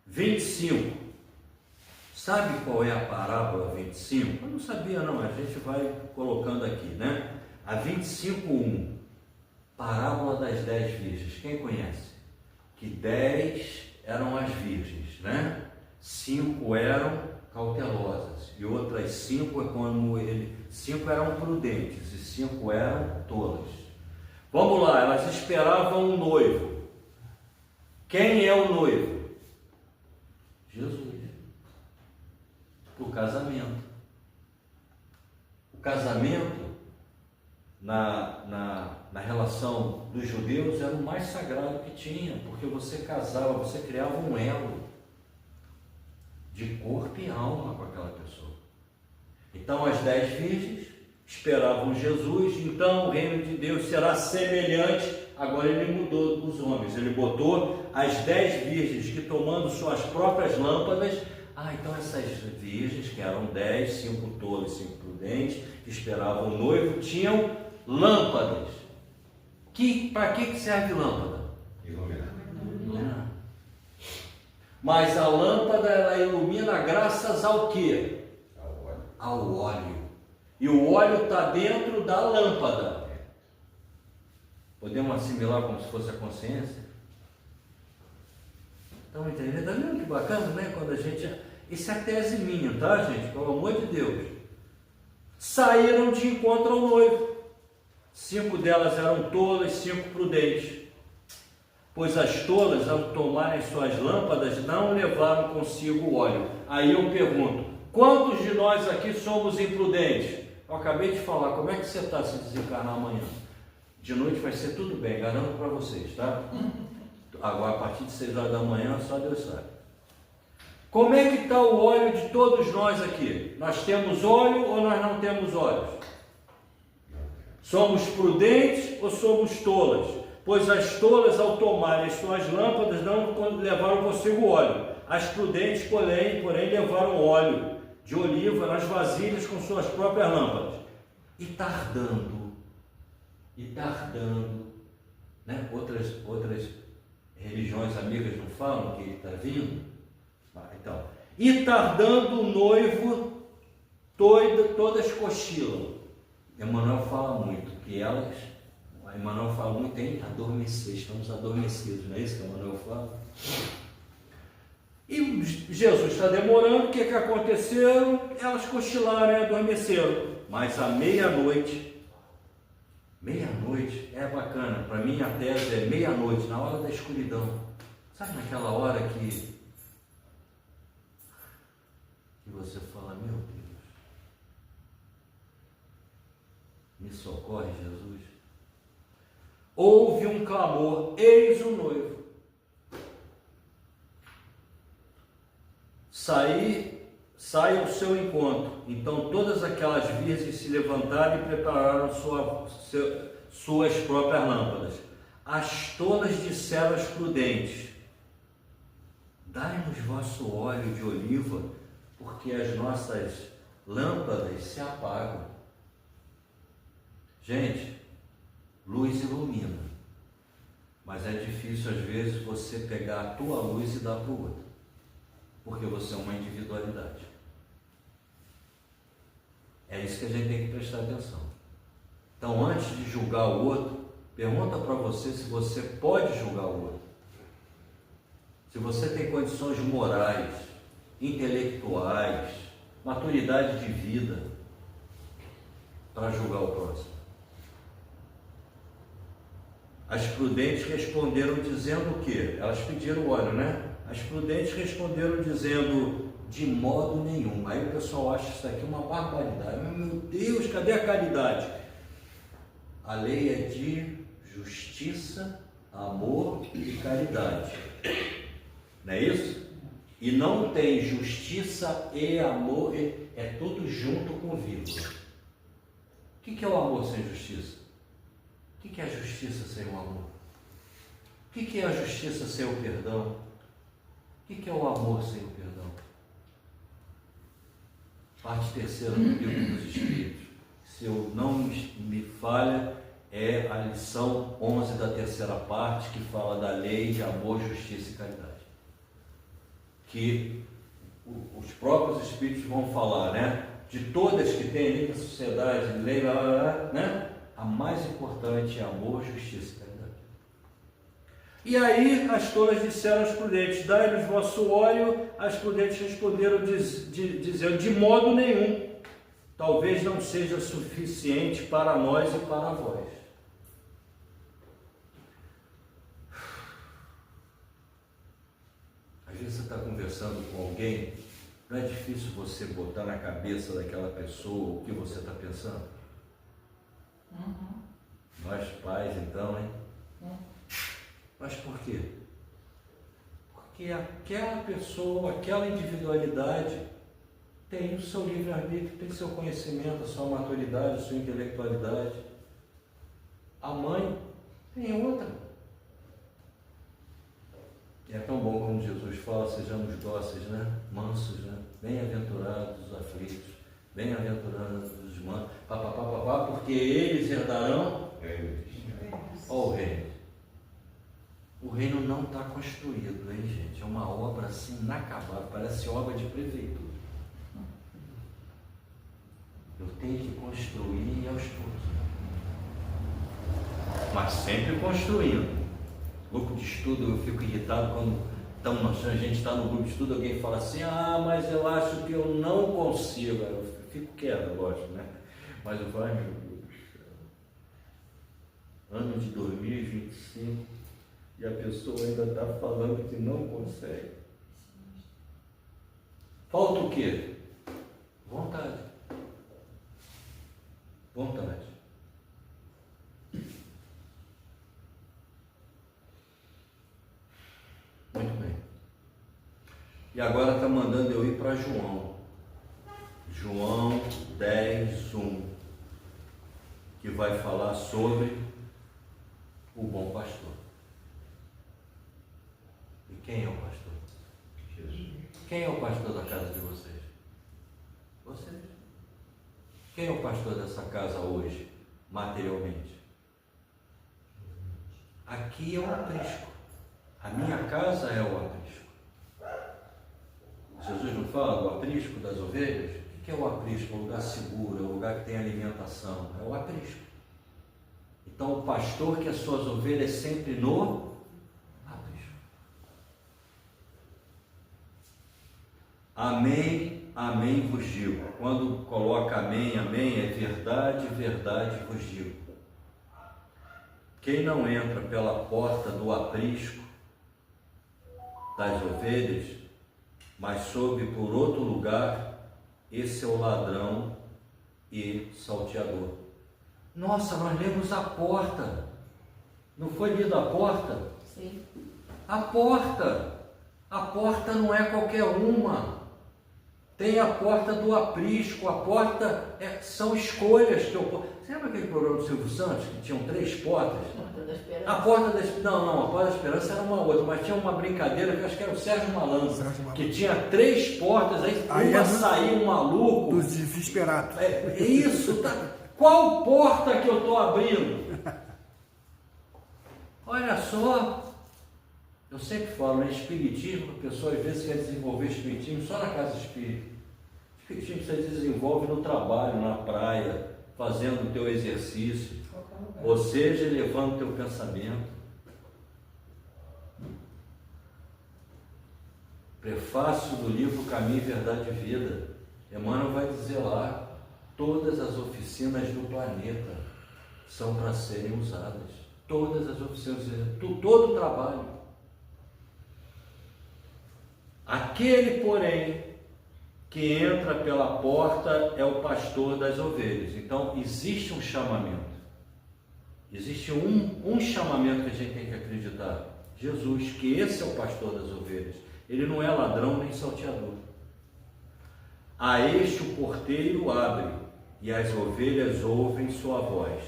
25. Sabe qual é a parábola 25? Eu não sabia não, a gente vai colocando aqui, né? A 25:1. Parábola das 10 virgens. Quem conhece? Que 10 eram as virgens, né? 5 eram cautelosas e outras 5 é como 5 eram prudentes e 5 eram tolas. Vamos lá, elas esperavam um noivo. Quem é o noivo? Jesus. O casamento. O casamento na na relação dos judeus, era o mais sagrado que tinha, porque você casava, você criava um elo de corpo e alma com aquela pessoa. Então as 10 virgens esperavam Jesus, então o reino de Deus será semelhante. Agora ele mudou os homens, ele botou as 10 virgens que, tomando suas próprias lâmpadas, então essas virgens, que eram 10, 5 tolas e 5 prudentes, que esperavam o noivo, tinham lâmpadas. Para que serve lâmpada? Iluminar. Mas a lâmpada, ela ilumina graças ao quê? Ao óleo. E o óleo está dentro da lâmpada. Podemos assimilar como se fosse a consciência? Estão entendendo? Está vendo que bacana, né? Quando a gente... Isso é tese minha, tá, gente? Pelo amor de Deus. Saíram de encontro ao noivo. 5 delas eram tolas, 5 prudentes. Pois as tolas, ao tomarem suas lâmpadas, não levaram consigo óleo. Aí eu pergunto, quantos de nós aqui somos imprudentes? Eu acabei de falar, como é que você está se desencarnar amanhã? De noite vai ser tudo bem, garanto para vocês, tá? Agora, a partir de 6 horas da manhã, só Deus sabe. Como é que está o óleo de todos nós aqui? Nós temos óleo ou nós não temos óleo? Somos prudentes ou somos tolas? Pois as tolas, ao tomarem suas lâmpadas, não levaram consigo óleo. As prudentes, porém levaram óleo de oliva nas vasilhas com suas próprias lâmpadas. E tardando, né? Outras religiões amigas não falam que ele está vindo? Então, e tardando o noivo, todas cochilam. Emmanuel fala muito que Emmanuel fala muito em adormecer, estamos adormecidos, não é isso que Emmanuel fala? E Jesus está demorando, o que aconteceu? Elas cochilaram e adormeceram. Mas à meia-noite é bacana, para mim a tese é meia-noite, na hora da escuridão. Sabe naquela hora que você fala, meu Deus, me socorre, Jesus. Houve um clamor, eis o noivo. Sai ao seu encontro. Então todas aquelas virgens se levantaram e prepararam suas próprias lâmpadas. As tolas disseram às prudentes, dai-nos vosso óleo de oliva, porque as nossas lâmpadas se apagam. Gente, luz ilumina, mas é difícil às vezes você pegar a tua luz e dar para o outro, porque você é uma individualidade. É isso que a gente tem que prestar atenção. Então, antes de julgar o outro, pergunta para você se você pode julgar o outro, se você tem condições morais, intelectuais, maturidade de vida para julgar o próximo. As prudentes responderam dizendo o quê? Elas pediram óleo, né? As prudentes responderam dizendo, de modo nenhum. Aí o pessoal acha isso aqui uma barbaridade. Meu Deus, cadê a caridade? A lei é de justiça, amor e caridade. Não é isso? E não tem justiça e amor, é tudo junto com vírgula. O que é o amor sem justiça? O que é a justiça sem o amor? O que é a justiça sem o perdão? O que é o amor sem o perdão? Parte terceira do Livro dos Espíritos. Se eu não me falha, é a lição 11 da terceira parte, que fala da lei de amor, justiça e caridade. Que os próprios Espíritos vão falar, né? De todas que tem ali na sociedade, lei, né? A mais importante é amor, justiça e caridade. E aí as tolas disseram aos prudentes, dai-nos vosso óleo. As prudentes responderam dizendo, de modo nenhum, talvez não seja suficiente para nós e para vós. Às vezes você está conversando com alguém, não é difícil você botar na cabeça daquela pessoa o que você está pensando? Nós pais, então, hein? Mas por quê? Porque aquela pessoa, aquela individualidade tem o seu livre-arbítrio, tem seu conhecimento, a sua maturidade, a sua intelectualidade. A mãe tem outra. E é tão bom como Jesus fala, sejamos dóceis, né? Mansos, né? Bem-aventurados os aflitos, bem-aventurados os mansos, porque eles herdarão o reino. O reino não está construído, hein, gente? É uma obra assim inacabável, parece obra de prefeitura. Eu tenho que construir aos poucos. Mas sempre construindo. Grupo de estudo, eu fico irritado quando a gente está no grupo de estudo, alguém fala assim, mas eu acho que eu não consigo. Eu fico quieto, lógico, né? Mas eu falo, meu Deus do céu. Ano de 2025 e a pessoa ainda está falando que não consegue. Falta o quê? Vontade. Vontade. Muito bem. E agora está mandando eu ir para João. João 10:1, que vai falar sobre o bom pastor. E quem é o pastor? Jesus. Quem é o pastor da casa de vocês? Vocês. Quem é o pastor dessa casa hoje, materialmente? Aqui é o aprisco. A minha casa é o aprisco. Jesus não fala do aprisco das ovelhas? O que é o aprisco? É um lugar seguro, é um lugar que tem alimentação. É o aprisco. Então o pastor quer suas ovelhas sempre no aprisco. Amém, amém vos digo. Quando coloca amém, amém, é verdade, verdade vos digo. Quem não entra pela porta do aprisco das ovelhas, mas sobe por outro lugar, esse é o ladrão e salteador. Nossa, nós lemos a porta. Não foi lido a porta? Sim. A porta. A porta não é qualquer uma. Tem a porta do aprisco. A porta são escolhas que eu... Você lembra aquele programa do Silvio Santos que tinham 3 portas? Porta da Esperança. A porta da Esperança, não, a porta da Esperança era uma outra, mas tinha uma brincadeira que eu acho que era o Sérgio Malandro, que tinha 3 portas, aí uma saía um maluco. Dos desesperados. Isso, tá? Qual porta que eu estou abrindo? Olha só, eu sempre falo, né? Espiritismo, a pessoa às vezes quer desenvolver espiritismo só na casa espírita. Espiritismo você desenvolve no trabalho, na praia, fazendo o teu exercício, ou seja, elevando o teu pensamento. Prefácio do livro Caminho, Verdade e Vida, Emmanuel vai dizer lá, todas as oficinas do planeta são para serem usadas, todas as oficinas, todo o trabalho. Aquele, porém, que entra pela porta é o pastor das ovelhas. Então, existe um chamamento. Existe um chamamento que a gente tem que acreditar. Jesus, que esse é o pastor das ovelhas. Ele não é ladrão nem salteador. A este o porteiro abre, e as ovelhas ouvem sua voz.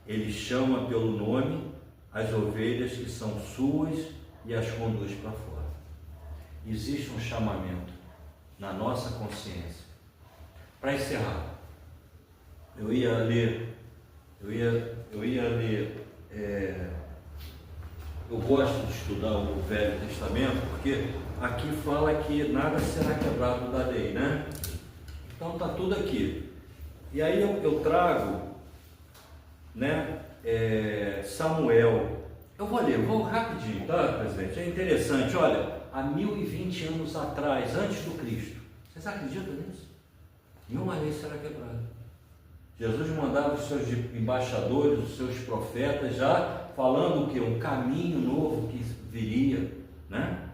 Ele chama pelo nome as ovelhas que são suas e as conduz para fora. Existe um chamamento na nossa consciência. Para encerrar, eu ia ler, eu gosto de estudar o Velho Testamento, porque aqui fala que nada será quebrado da lei, né? Então está tudo aqui. E aí eu trago, né, Samuel. Eu vou rapidinho, tá, presidente? É interessante, olha, há 1020 anos atrás, antes do Cristo, vocês acreditam nisso? Nenhuma lei será quebrada. Jesus mandava os seus embaixadores, os seus profetas, já falando o que? Um caminho novo que viria, né?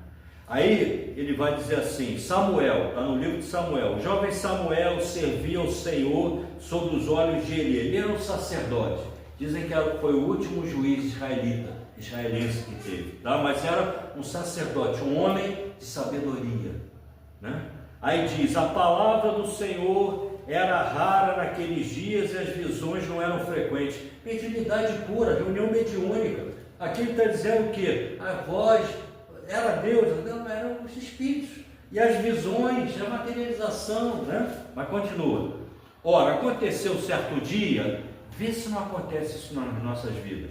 Aí ele vai dizer assim, Samuel, está no livro de Samuel, o jovem Samuel servia ao Senhor sob os olhos de Eli, ele era um sacerdote, Dizem que foi o último juiz israelense que teve, tá? Mas era um sacerdote, um homem de sabedoria, né? Aí diz, a palavra do Senhor era rara naqueles dias e as visões não eram frequentes. Mediunidade pura, reunião mediúnica. Aqui ele está dizendo que a voz era Deus, não, eram os espíritos. E as visões, a materialização, né? Mas continua. Ora, aconteceu certo dia, vê se não acontece isso nas nossas vidas,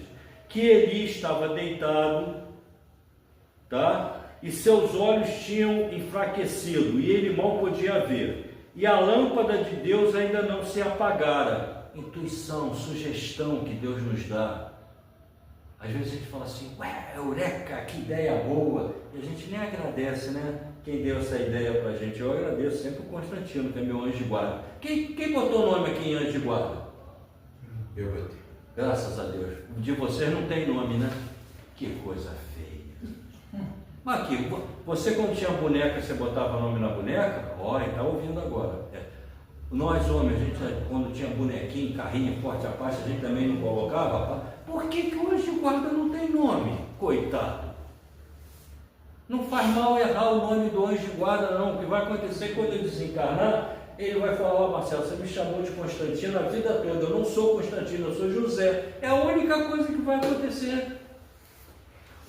que Eli estava deitado, tá? E seus olhos tinham enfraquecido, e ele mal podia ver. E a lâmpada de Deus ainda não se apagara. Intuição, sugestão que Deus nos dá. Às vezes a gente fala assim, ué, eureka, que ideia boa. E a gente nem agradece, né? Quem deu essa ideia pra gente. Eu agradeço sempre o Constantino, que é meu anjo de guarda. Quem botou o nome aqui em anjo de guarda? Eu botei. Graças a Deus. De vocês não tem nome, né? Que coisa feia. Mas aqui, você quando tinha boneca, você botava nome na boneca? Ó, está ouvindo agora. Nós homens, a gente quando tinha bonequinho, carrinho, forte a parte, a gente também não colocava. Por que o anjo de guarda não tem nome? Coitado. Não faz mal errar o nome do anjo de guarda, não. O que vai acontecer quando ele desencarnar, ele vai falar, ó, Marcelo, você me chamou de Constantino a vida toda. Eu não sou Constantino, eu sou José. É a única coisa que vai acontecer.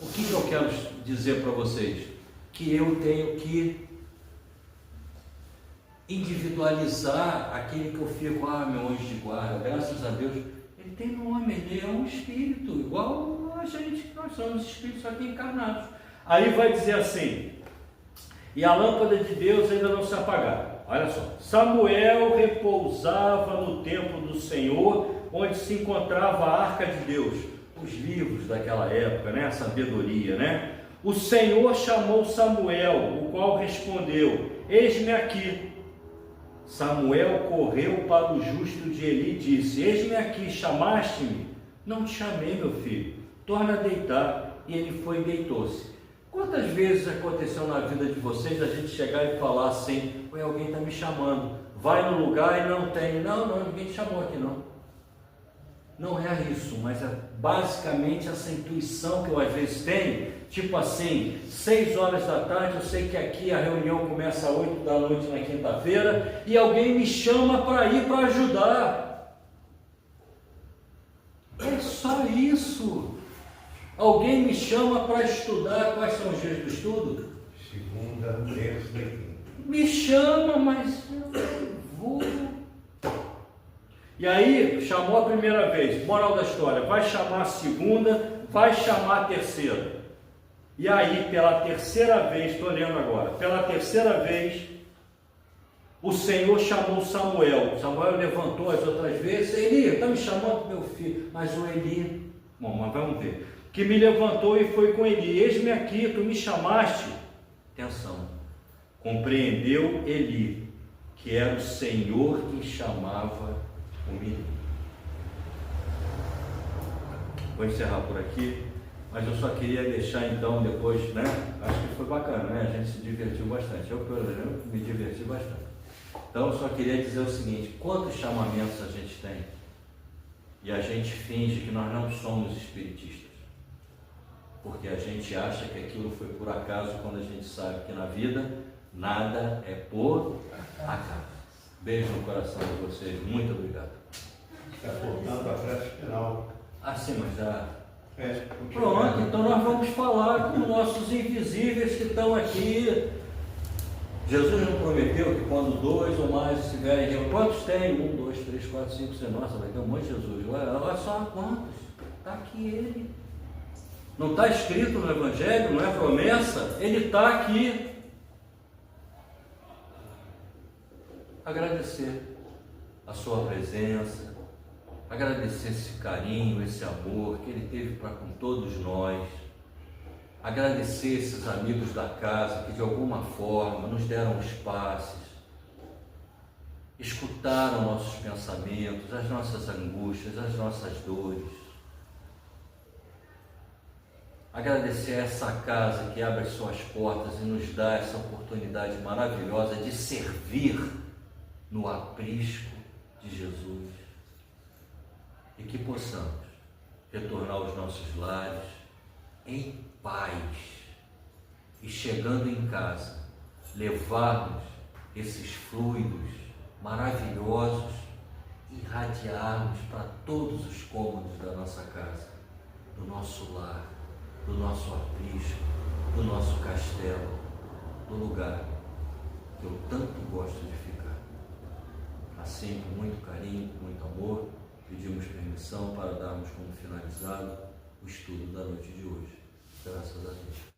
O que eu quero dizer para vocês? Que eu tenho que individualizar aquele que eu fico, meu anjo de guarda, graças a Deus, ele tem nome, ele é um espírito, igual a gente, nós somos espíritos aqui encarnados. Aí vai dizer assim, e a lâmpada de Deus ainda não se apagava. Olha só, Samuel repousava no templo do Senhor, onde se encontrava a arca de Deus, os livros daquela época, né? A sabedoria, né? O Senhor chamou Samuel, o qual respondeu, eis-me aqui. Samuel correu para o justo de Eli e disse, eis-me aqui, chamaste-me? Não te chamei, meu filho, torna a deitar. E ele foi e deitou-se. Quantas vezes aconteceu na vida de vocês a gente chegar e falar assim, alguém está me chamando, vai no lugar e não tem, não, ninguém te chamou aqui não. Não é isso, mas é basicamente essa intuição que eu às vezes tenho, tipo assim, 6 horas da tarde, eu sei que aqui a reunião começa às 8 da noite na quinta-feira, e alguém me chama para ir para ajudar. É só isso. Alguém me chama para estudar. Quais são os dias do estudo? Segunda, terça e quinta. Me chama, mas eu vou. E aí, chamou a primeira vez, moral da história, vai chamar a segunda, vai chamar a terceira. E aí, pela terceira vez, estou lendo agora, pela terceira vez, o Senhor chamou Samuel. Samuel levantou as outras vezes, Eli, está me chamando, meu filho? Mas o Eli, bom, mas vamos ver, que me levantou e foi com Eli, eis-me aqui, tu me chamaste. Atenção, compreendeu Eli, que era o Senhor que chamava o menino. Vou encerrar por aqui, mas eu só queria deixar então depois, né? Acho que foi bacana, né? A gente se divertiu bastante. Eu, por exemplo, me diverti bastante. Então eu só queria dizer o seguinte, quantos chamamentos a gente tem e a gente finge que nós não somos espiritistas, porque a gente acha que aquilo foi por acaso, quando a gente sabe que na vida nada é por acaso. Beijo no coração de vocês, muito obrigado. Está voltando a prece final. Sim, mas já... Pronto, Pronto, então nós vamos falar com nossos invisíveis que estão aqui. Jesus não prometeu que quando 2 ou mais estiverem reunidos, quantos tem? 1, 2, 3, 4, 5, 6, nossa, vai ter um monte de Jesus. Olha só quantos. Está aqui ele. Não está escrito no Evangelho, não é promessa, ele está aqui. Agradecer a sua presença, agradecer esse carinho, esse amor que ele teve para com todos nós, agradecer esses amigos da casa que de alguma forma nos deram espaços, escutaram nossos pensamentos, as nossas angústias, as nossas dores. Agradecer a essa casa que abre as suas portas e nos dá essa oportunidade maravilhosa de servir no aprisco de Jesus, e que possamos retornar aos nossos lares em paz e, chegando em casa, levarmos esses fluidos maravilhosos e irradiarmos para todos os cômodos da nossa casa, do nosso lar, do nosso aprisco, do nosso castelo, do lugar que eu tanto gosto de ficar. Assim, com muito carinho, com muito amor, pedimos permissão para darmos como finalizado o estudo da noite de hoje. Graças a Deus.